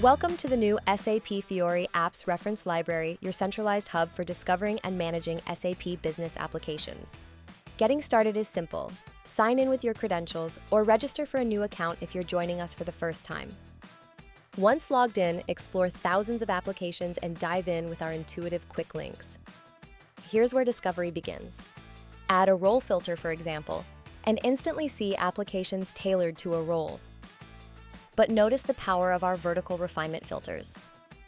Welcome to the new SAP Fiori Apps Reference Library, your centralized hub for discovering and managing SAP business applications. Getting started is simple. Sign in with your credentials or register for a new account if you're joining us for the first time. Once logged in, explore thousands of applications and dive in with our intuitive quick links. Here's where discovery begins. Add a role filter, for example, and instantly see applications tailored to a role. But notice the power of our vertical refinement filters.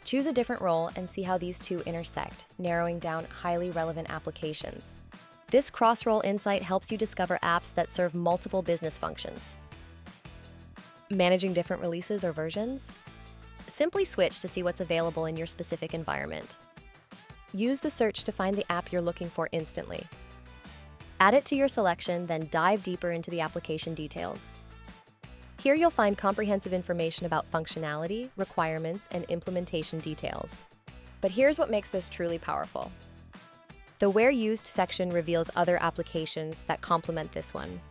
Choose a different role and see how these two intersect, narrowing down highly relevant applications. This cross-role insight helps you discover apps that serve multiple business functions. Managing different releases or versions? Simply switch to see what's available in your specific environment. Use the search to find the app you're looking for instantly. Add it to your selection, then dive deeper into the application details. Here you'll find comprehensive information about functionality, requirements, and implementation details. But here's what makes this truly powerful. The Where Used section reveals other applications that complement this one.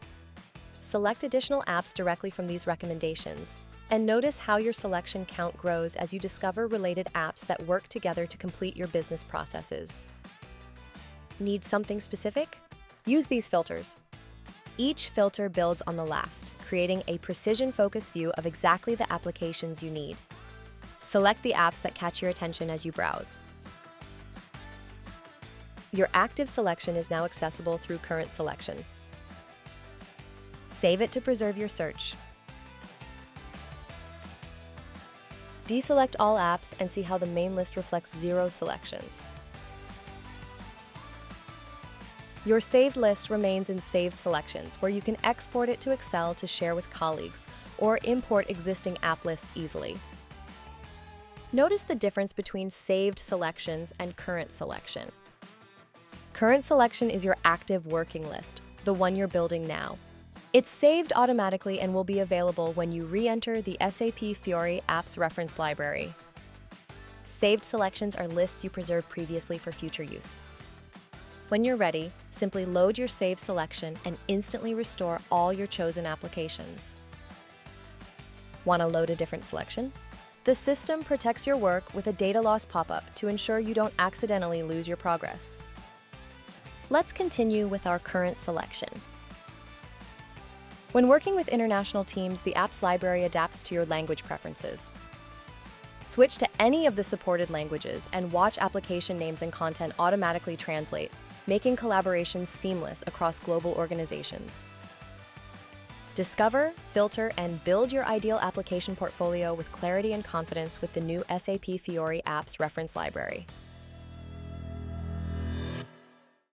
Select additional apps directly from these recommendations, and notice how your selection count grows as you discover related apps that work together to complete your business processes. Need something specific? Use these filters. Each filter builds on the last, creating a precision-focused view of exactly the applications you need. Select the apps that catch your attention as you browse. Your active selection is now accessible through current selection. Save it to preserve your search. Deselect all apps and see how the main list reflects 0 selections. Your saved list remains in saved selections, where you can export it to Excel to share with colleagues or import existing app lists easily. Notice the difference between saved selections and current selection. Current selection is your active working list, the one you're building now. It's saved automatically and will be available when you re-enter the SAP Fiori Apps Reference Library. Saved selections are lists you preserved previously for future use. When you're ready, simply load your saved selection and instantly restore all your chosen applications. Want to load a different selection? The system protects your work with a data loss pop-up to ensure you don't accidentally lose your progress. Let's continue with our current selection. When working with international teams, the apps library adapts to your language preferences. Switch to any of the supported languages and watch application names and content automatically translate, making collaboration seamless across global organizations. Discover, filter, and build your ideal application portfolio with clarity and confidence with the new SAP Fiori Apps Reference Library.